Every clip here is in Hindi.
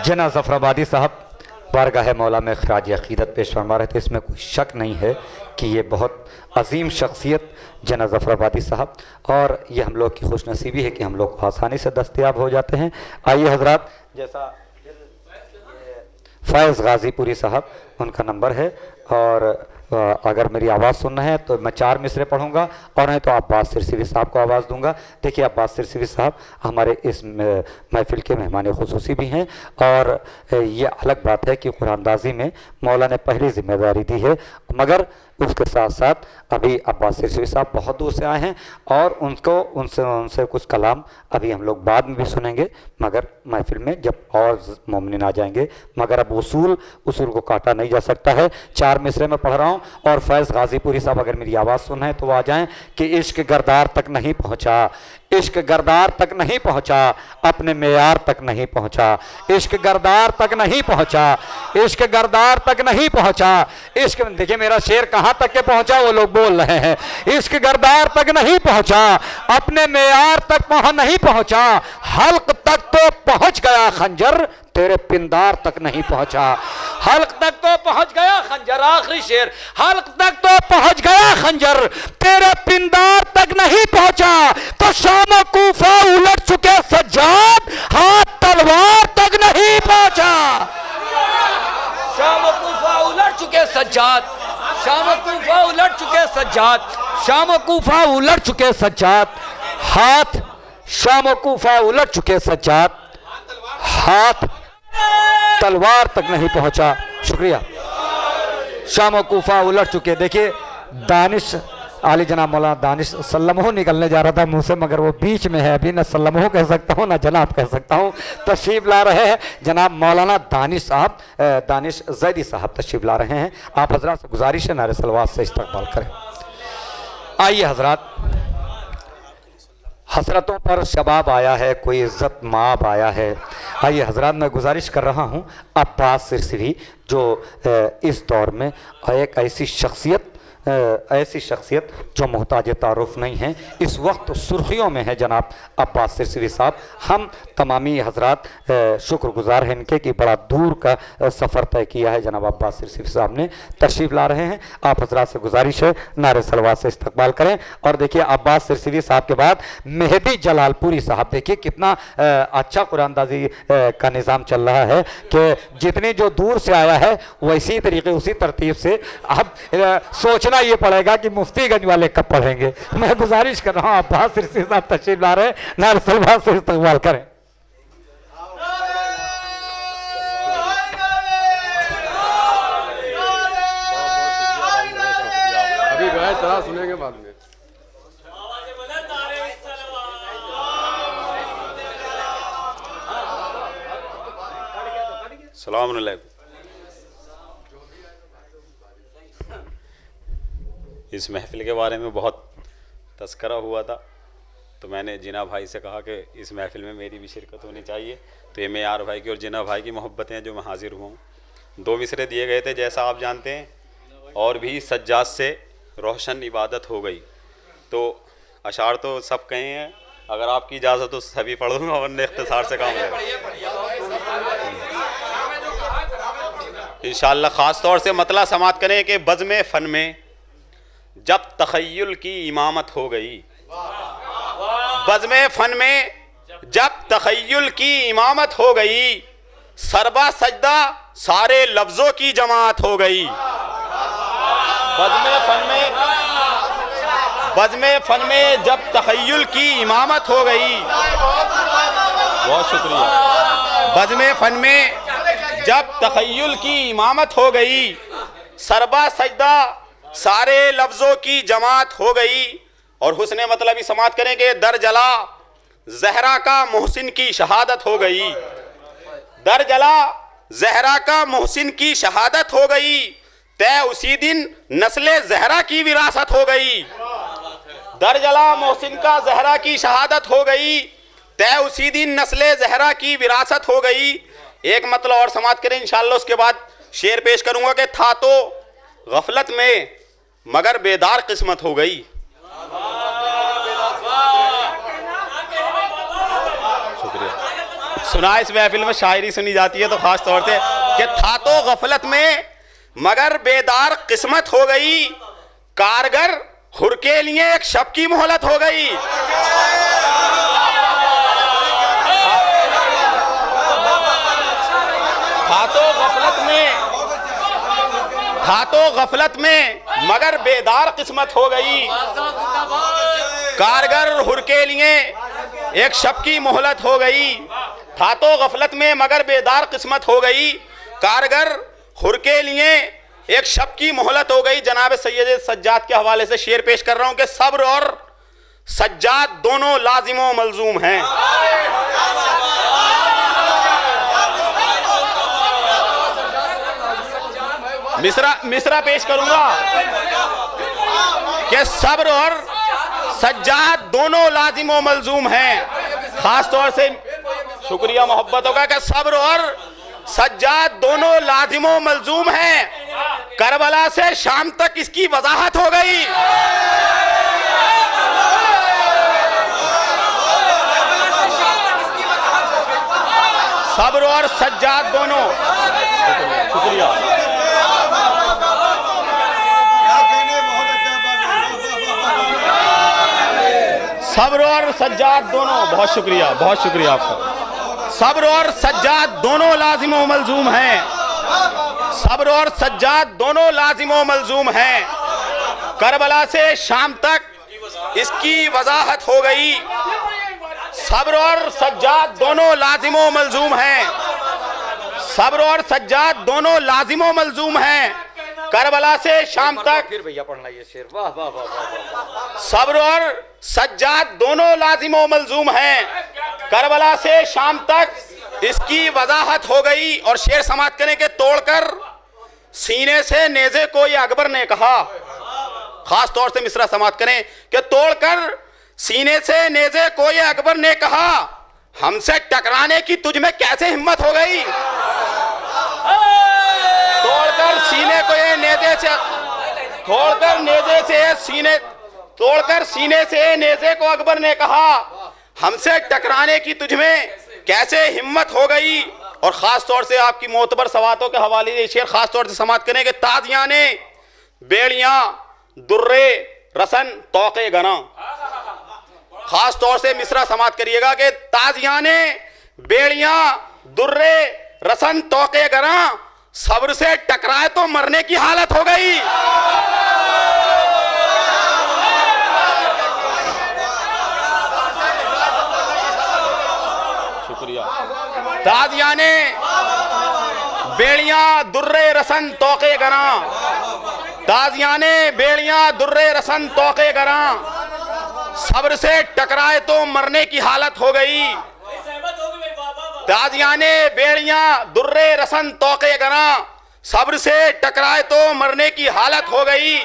जना ज़फ़राबादी साहब बारगाह मौला में ख़राज अक़ीदत पेश फरमा रहे थे। इसमें कोई शक नहीं है कि ये बहुत अजीम शख्सियत जना ज़फ़राबादी साहब, और ये हम लोग की खुशनसीबी है कि हम लोग को आसानी से दस्तयाब हो जाते हैं। आइए हज़रात, जैसा फ़ैज़ गाज़ीपुरी साहब, उनका नंबर है, और अगर मेरी आवाज़ सुनना है तो मैं 4 मिसरे पढ़ूंगा, और नहीं तो अब्बास सिरसिवी साहब को आवाज़ दूंगा। देखिए, अब्बास सिरसिवी साहब हमारे इस महफिल के मेहमान खुसूसी भी हैं, और ये अलग बात है कि कुरानदाजी में मौला ने पहली जिम्मेदारी दी है, मगर उसके साथ साथ अभी अब्बास सिरसिवी साहब बहुत दूर से आए हैं, और उनसे कुछ कलाम अभी हम लोग बाद में भी सुनेंगे, मगर महफिल में जब और मोमिन आ जाएंगे। मगर अब उसूल को काटा नहीं जा सकता है। 4 मिसरे में पढ़ रहा हूँ, और फैज़ गाज़ीपुरी साहब अगर मेरी आवाज़ सुन है तो आ जाएं कि इश्क गर्दार तक नहीं पहुँचा, इश्क गर्दार तक नहीं पहुँचा, अपने मेयार तक नहीं पहुँचा, इश्क गर्दार तक नहीं पहुँचा, इश्क गर्दार तक नहीं पहुँचा, इश्क, देखिए मेरा शेर कहाँ तक के पहुँचा वो लोग बोल रहे हैं। इश्क गर्दार तक नहीं पहुँचा, अपने मेयार तक नहीं पहुँचा, हल्क तक तो पहुँच गया खंजर, तेरे पिंदार तक नहीं पहुँचा। हल्क तक तो पहुँच गया खंजर, आखिरी शेर, हल्क तक तो पहुँच गया खंजर, तेरे पिंदार तक नहीं पहुँचा। तो शाम कूफा उलट चुके सज्जाद, हाथ तलवार तक नहीं पहुँचा। शाम कूफा उलट चुके सज्जाद, शाम कूफा उलट चुके सज्जाद, शाम कूफा उलट चुके सज्जाद, हाथ, शाम कूफा उलट चुके सज्जाद, हाथ तलवार तक नहीं पहुंचा। शुक्रिया। शाम कूफा उलट चुके, देखिए दानिश आली जनाब मौलाना दानिश सल्लमहो निकलने जा रहा था मुंह से, मगर वो बीच में है, अभी न सल्लमहो कह सकता हूँ ना जनाब कह सकता हूँ। तशरीफ ला रहे हैं जनाब मौलाना दानिश साहब, दानिश जैदी साहब तशरीफ ला रहे हैं। आप हजरात से गुजारिश है नारे सलवात से इस्तकबाल करें। आइए हजरात, हसरतों पर शबाब आया है, कोई इज़्ज़त माब आया है। आइए हजरात, मैं गुजारिश कर रहा हूँ अब्बास सिरसिवी, जो इस दौर में एक ऐसी शख्सियत जो मोहताज तारुफ नहीं है, इस वक्त सुर्खियों में है जनाब अब्बास सिरसिवी साहब। हम तमामी हजरात शुक्रगुजार हैं इनके कि बड़ा दूर का सफ़र तय किया है जनाब अब्बास सिरसिवी साहब ने, तशरीफ़ ला रहे हैं। आप हजरात से गुजारिश है नारे सलवात से इस्तकबाल करें। और देखिए अब्बास सिरसिवी साहब के बाद मेहदी जलालपुरी साहब, देखिए कितना अच्छा कुरानदाजी का निज़ाम चल रहा है कि जितनी जो दूर से आया है वैसी तरीके उसी तरतीब से अब सोचना ये पड़ेगा कि मुफ्तीगंज वाले कब पढ़ेंगे। मैं गुजारिश कर रहा हूँ अब्बास सिरसिवी साहब तशरीफ ला रहे हैं, नारे सलवात से इस्तकबाल करें। अभी गए तरह सुनेंगे बाद में। सलाम अलैकुम। इस महफिल के बारे में बहुत तस्करा हुआ था, तो मैंने जिना भाई से कहा कि इस महफिल में मेरी भी शिरकत होनी चाहिए। तो ये मेयार भाई की और जिना भाई की मोहब्बतें हैं जो मैं हाजिर हुआ हूँ। 2 मिसरे दिए गए थे जैसा आप जानते हैं, और भी सज्जाद से रोशन इबादत हो गई। तो अशार तो सब कहे हैं, अगर आपकी इजाज़त तो सभी पढ़ दूँगा, वरना इख्तिसार से काम है इंशाअल्लाह। ख़ास तौर से मतला समात करें कि बज़्म फ़न में जब तख़य्युल की इमामत हो गई, बज़्म फ़न में जब तख़य्युल की इमामत हो गई, सरबा सजदा सारे लफ्ज़ों की जमात हो गई। बज़्म फ़न में जब तख़य्युल की इमामत हो गई, बहुत शुक्रिया। बज़्म फ़न में जब तख़य्युल की इमामत हो गई, सरबा सजदा सारे लफ्ज़ों की जमात हो गई। और हुस्ने मतलबी समात करेंगे, दर जला ज़हरा का मोहसिन की शहादत हो गई, दर जला ज़हरा का मोहसिन की शहादत हो गई, तय उसी दिन नस्ले ज़हरा की विरासत हो गई। दर जला मोहसिन का ज़हरा की शहादत हो गई, तय उसी दिन नस्ले ज़हरा की विरासत हो गई। एक मतलब और समात करें इंशाअल्लाह, उसके बाद शेर पेश करूंगा कि था तो गफलत में मगर बेदार किस्मत हो गई। शुक्रिया। सुना इस महफिल में शायरी सुनी जाती है तो खास तौर से कि था तो गफलत में मगर बेदार किस्मत हो गई, कारगर हुर के लिए एक शब की मोहलत हो गई। था तो गफलत में मगर बेदार किस्मत हो गई, कारगर हुर के लिए एक शब की मोहलत हो गई। था तो गफलत में मगर बेदार किस्मत हो गई, कारगर हुर के लिए एक शब की मोहलत हो गई। जनाब सैयद सज्जाद के हवाले से शेर पेश कर रहा हूं कि सब्र और सज्जाद दोनों लाजिमो मलजूम हैं। मिसरा पेश करूंगा कि सब्र और सज्जाद दोनों लाजिमो मलजूम हैं। खास तौर से शुक्रिया मोहब्बतों का कि सब्र और सज्जाद दोनों लाजिमो मलजूम हैं। करबला से शाम तक इसकी वजाहत हो गई। सब्र और सज्जाद दोनों, शुक्रिया। सब्र और सज्जाद दोनों, बहुत शुक्रिया आपका। सब्र और सज्जाद दोनों लाजिमो मलजूम हैं। सब्र और सज्जाद दोनों लाजिमो मलजूम हैं। करबला से शाम तक इसकी वजाहत हो गई। सब्र और सज्जाद दोनों लाजिमो मलजूम हैं। सब्र और सज्जाद दोनों लाजिमो मलजूम हैं। करबला से शाम तक, फिर भैया पढ़ना ये शेर, वाह वाह वाह वाह। सब्र और सज्जाद दोनों लाजिमो मलजूम हैं। करबला से शाम तक इसकी वजाहत हो गई। और शेर समाप्त करें कि तोड़कर सीने से नेज़े को ये अकबर ने कहा। खास तौर से मिसरा समाप्त करें कि तोड़कर सीने से नेज़े को ये अकबर ने कहा, हमसे टकराने की तुझ में कैसे हिम्मत हो गई। तोड़कर सीने को ये नेज़े से, तोड़कर सीने से नेज़े को अकबर ने कहा, हमसे टकराने की तुझ में कैसे हिम्मत हो गई। और खास तौर से आपकी मोतबर सवातों के हवाले से शेर खास तौर से समाप्त करें कि ताजियाने बेड़ियां दुर्रे रसन तौके गना। खास तौर से मिसरा समाप्त करिएगा कि ताजियाने बेड़ियां दुर्रे रसन तौके गना, सब्र से टकराए तो मरने की हालत हो गई। शुक्रिया। ताजियाने बेड़ियां दुर्रे रसन तौके गना, ताजियाने बेड़ियां दुर्रे रसन तौके गना, सब्र से टकराए तो मरने की हालत हो गई। ताजियाने बेड़ियां दुर्रे रसन तौके गना, सब्र से टकराए तो मरने की हालत हो गई।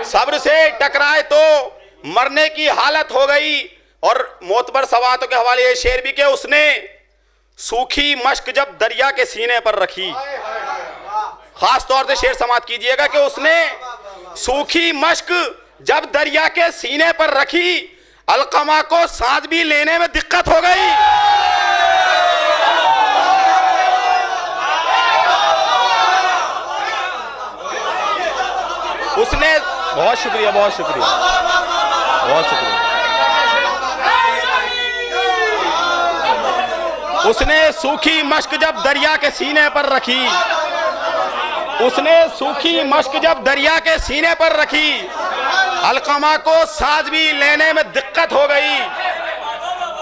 सब्र से टकराए तो मरने की हालत हो गई। और मोतबर सवातों के हवाले ये शेर भी कि उसने सूखी मश्क जब दरिया के सीने पर रखी। खास तौर से शेर समाप्त कीजिएगा कि उसने सूखी मश्क जब दरिया के सीने पर रखी, अलकमा को सांस भी लेने में दिक्कत हो गई। उसने, बहुत शुक्रिया बहुत शुक्रिया बहुत शुक्रिया। उसने सूखी मश्क जब दरिया के सीने पर रखी, उसने सूखी मश्क जब दरिया के सीने पर रखी, अलकमा को सांस भी लेने में दिक्कत हो गई।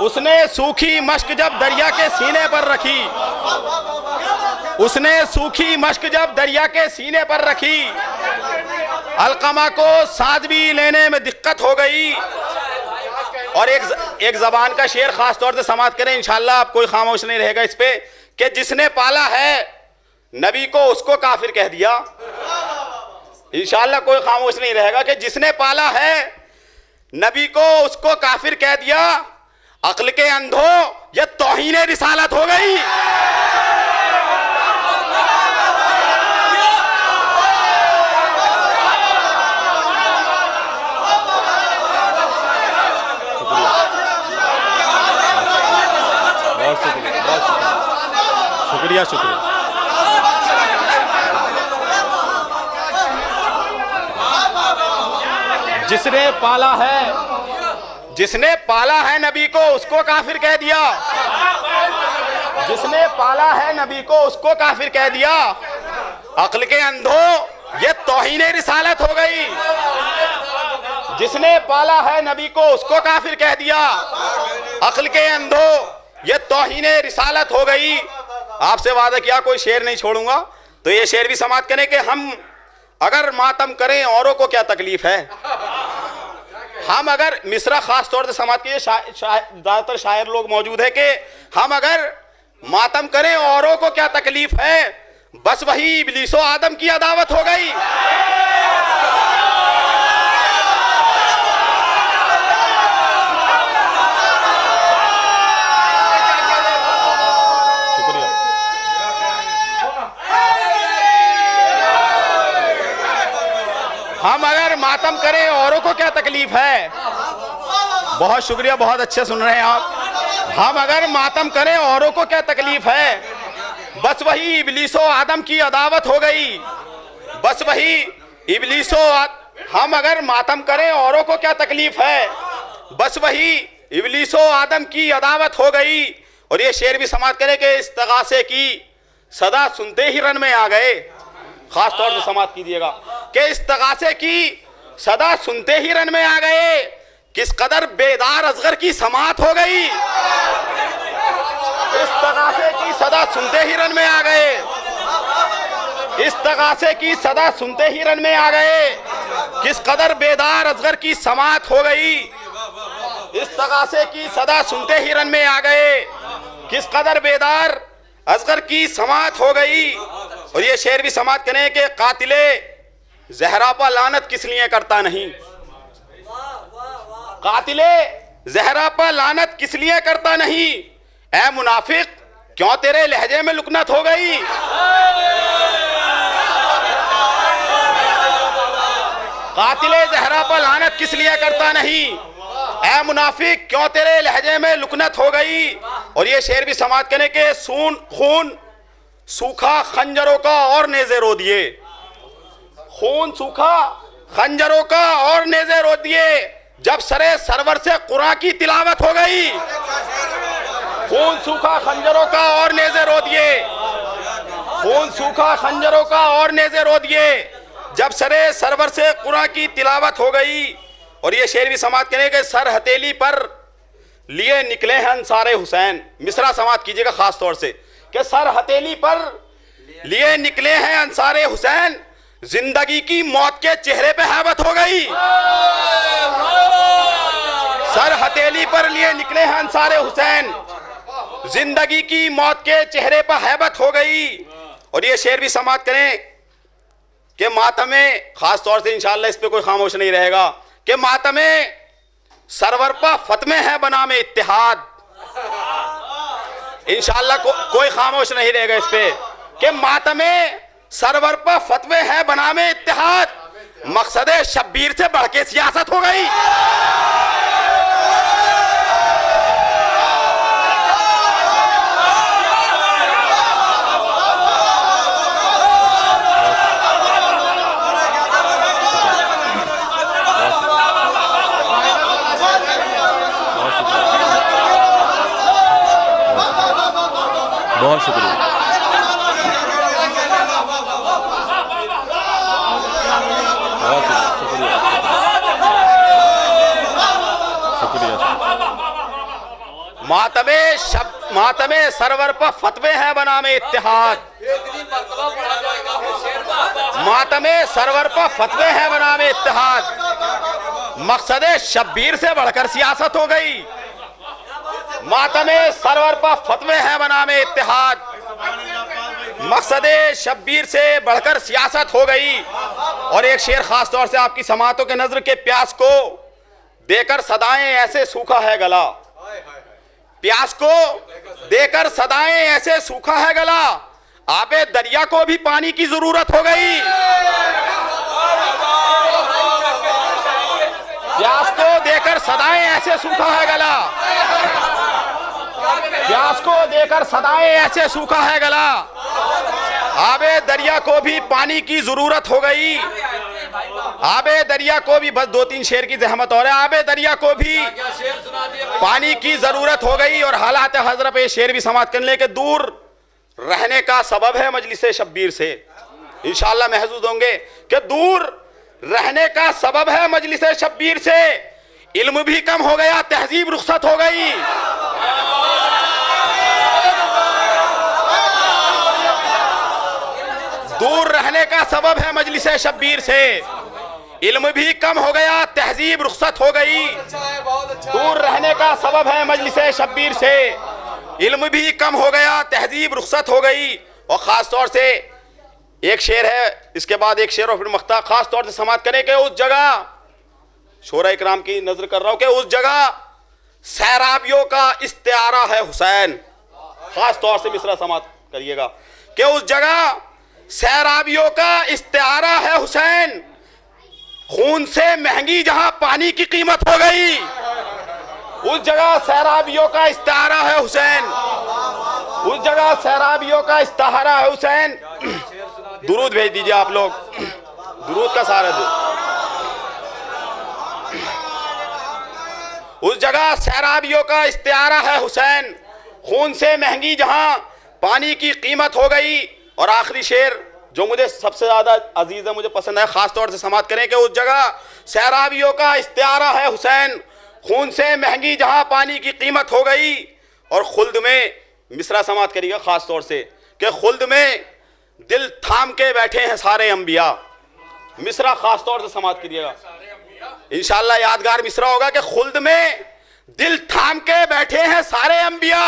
उसने सूखी मश्क जब दरिया के सीने पर रखी, उसने सूखी मश्क जब दरिया के सीने पर रखी, अलकमा को सांस भी लेने में दिक्कत हो गई। और एक जबान का शेर खास तौर से समाप्त करें इंशाल्लाह, आप कोई खामोश नहीं रहेगा इस पे, कि जिसने पाला है नबी को उसको काफिर कह दिया। इंशाल्लाह कोई खामोश नहीं रहेगा कि जिसने पाला है नबी को उसको काफिर कह दिया। अक्ल के अंधों ये तौहीन रिसालत हो गई। बहुत शुक्रिया। शुक्रिया शुक्रिया। जिसने पाला है नबी को उसको काफिर कह दिया। जिसने पाला है नबी को उसको काफिर कह दिया। अक्ल के अंधो, ये तौहीन रिसालत हो गई। जिसने पाला है नबी को उसको काफिर कह दिया। अक्ल के अंधो, ये तौहीन रिसालत हो गई। आपसे वादा किया कोई शेर नहीं छोड़ूंगा, तो ये शेर भी समाप्त करें कि हम अगर मातम करें औरों को क्या तकलीफ है। हम अगर मिसरा खास तौर से समाप्त किए, ज्यादातर शायर लोग मौजूद है कि हम अगर मातम करें औरों को क्या तकलीफ है, बस वही इब्लीसो आदम की अदावत हो गई। हम अगर मातम करें औरों को क्या तकलीफ है। बहुत शुक्रिया, बहुत अच्छे सुन रहे हैं आप। हम अगर मातम करें औरों को क्या तकलीफ है, बस वही इब्लीसो आदम की अदावत हो गई। बस वही इब्लीसो हम अगर मातम करें औरों को क्या तकलीफ है, बस वही इब्लीसो आदम की अदावत हो गई। और ये शेर भी समाप्त करें कि इस्तगासे की सदा सुनते ही रन में आ गए। खास तौर से समाप्त कीजिएगा कि इस्तगासे की सदा सुनते ही रन में आ गए। किस कदर बेदार असगर की समात हो गई। इस्तगासे की सदा सुनते ही रन में आ गए। इस्तगासे की सदा सुनते ही रन में आ गए। किस कदर बेदार असगर की समात हो गई। इस्तगासे की सदा सुनते ही रन में आ गए। किस कदर बेदार असगर की समात हो गई। और ये शेर भी समाप्त करें कि कातिले जहरा पर लानत किस लिए करता नहीं। कातिले जहरा पर लानत किस लिए करता नहीं। ऐ मुनाफिक, क्यों तेरे लहजे में लुकनत हो गई। कातिले जहरा पर लानत किस लिए करता नहीं। ऐ मुनाफिक, क्यों तेरे लहजे में लुकनत हो गई। और ये शेर भी समाप्त करें कि खून सूखा खंजरों का और नेज़े रो दिए। खून सूखा खंजरों का और नेज़े रो दिए जब सरे सरवर से कुरान की तिलावत हो गई। खून सूखा खंजरों का और नेज़े रो दिए। खून सूखा खंजरों का और नेज़े रो दिए जब सरे सरवर से कुरान की तिलावत हो गई। और ये शेर भी समाप्त करें कि सर हथेली पर लिए निकले हैं अंसारे हुसैन। मिसरा समाप्त कीजिएगा खास तौर से कि सर हथेली पर लिए निकले हैं अंसारे हुसैन। जिंदगी की मौत के चेहरे पे हैबत हो गई। सर हथेली पर लिए निकले हैं अंसारे हुसैन। जिंदगी की मौत के चेहरे पर हैबत हो गई। और ये शेर भी समाप्त करें कि मातमे, खास तौर से इंशाअल्लाह इस पे कोई खामोश नहीं रहेगा, कि मातमे सरवर पर फतमे है बनामे इत्तिहाद। इंशाअल्लाह कोई खामोश नहीं रहेगा इस पे कि मातमे सरवर पर फतवे हैं बनामे इत्तिहाद। मकसद शब्बीर से बढ़ के सियासत हो गई। बहुत शुक्रिया। मातमे सरवर पर फतवे हैं बनामे इत्तिहाद। मातमे सरवर पर फतवे हैं बनामे इत्तिहाद। मकसद शब्बीर से बढ़कर सियासत हो गई। मातमे सरवर पर फतवे हैं बनामे इत्तिहाद। मकसद शब्बीर से बढ़कर सियासत हो गई। और एक शेर खास तौर से आपकी समातों के नजर के प्यास को देकर सदाएं ऐसे सूखा है गला। प्यास को देकर सदाएं ऐसे सूखा है गला। आबे दरिया को भी पानी की जरूरत हो गई। प्यास को देकर सदाएं ऐसे सूखा है गला। प्यास को देकर सदाएं ऐसे सूखा है गला, आबे दरिया को भी पानी की जरूरत हो गई, आबे दरिया को भी, बस 2-3 शेर की जहमत और है, आबे दरिया को भी पानी की जरूरत हो गई। और हालात हजरत ये शेर भी समाप्त कर ले कि दूर रहने का सबब है मजलिस शब्बीर से। इंशाअल्लाह महसूस होंगे कि दूर रहने का सबब है मजलिस शब्बीर से, इल्म भी कम हो गया, तहजीब रुखसत हो गई। दूर रहने का सबब है मजलिस शब्बीर से, इल्म भी कम हो गया, तहजीब रुखसत हो गई। दूर रहने का सबब है मजलिस शब्बीर से, इल्म भी कम हो गया, तहजीब रुखसत हो गई। और ख़ास तौर से एक शेर है, इसके बाद एक शेर और फिर मख्ता, ख़ास तौर से समाप्त करें कि उस जगह, शोरा इकराम की नजर कर रहा हूं, कि उस जगह सैराबियों का इस्तिआरा है हुसैन। ख़ास तौर से मिसरा समाप्त करिएगा कि उस जगह सैराबियों का इस्तिआरा है हुसैन, खून से महंगी जहां पानी की कीमत हो गई। उस जगह सैराबियों का इस्तिआरा है हुसैन, उस जगह सैराबियों का इस्तिआरा है हुसैन। दुरूद भेज दीजिए आप लोग, दुरूद का सारा दो। उस जगह सैराबियों का इस्तिआरा है हुसैन, खून से महंगी जहां पानी की कीमत हो गई। और आखिरी शेर जो मुझे सबसे ज्यादा अजीज है, मुझे पसंद है, खास तौर से समाप्त करें कि उस जगह सैराबियों का इस्तिआरा है हुसैन, खून से महंगी जहां पानी की कीमत हो गई। और खुल्द में मिसरा समाप्त करिएगा खास तौर से कि खुल्द में दिल थाम के बैठे हैं सारे अंबिया। मिसरा खास तौर से समाप्त करिएगा, इंशाअल्लाह यादगार मिसरा होगा कि खुल्द में दिल थाम के बैठे हैं सारे अंबिया,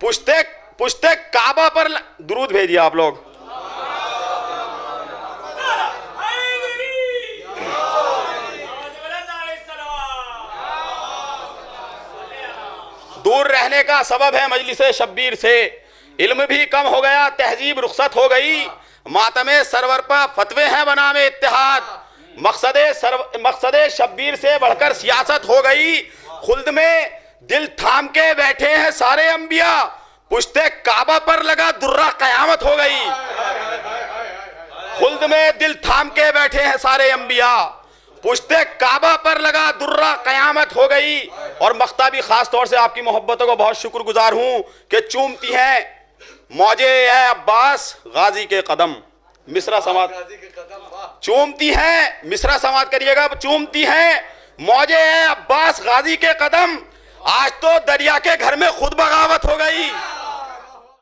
पुश्ते पुश्ते काबा पर। दुरूद भेजिए आप लोग। दूर रहने का सबब है मजलिस शब्बीर से, इल्म भी कम हो गया, तहजीब रुखसत हो गई। मातमे सरवर पर फतवे हैं बनामे इत्तेहाद, मकसदे शब्बीर से बढ़कर सियासत हो गई। खुल्द में दिल थाम के बैठे हैं सारे अंबिया, पुश्ते काबा पर लगा दुर्रा कयामत हो गई। खुल्द में दिल थाम के बैठे हैं सारे अंबिया, पुश्ते काबा पर लगा दुर्रा कयामत हो गई। और मख्ता भी खास तौर से आपकी मोहब्बतों को बहुत शुक्रगुजार हूं कि चूमती हैं मौजे है अब्बास गाजी के कदम। मिसरा समात चूमती हैं, मिसरा समात करिएगा, चूमती हैं मौजे है अब्बास गाजी के कदम। आज तो दरिया के घर में खुद बगावत हो गई।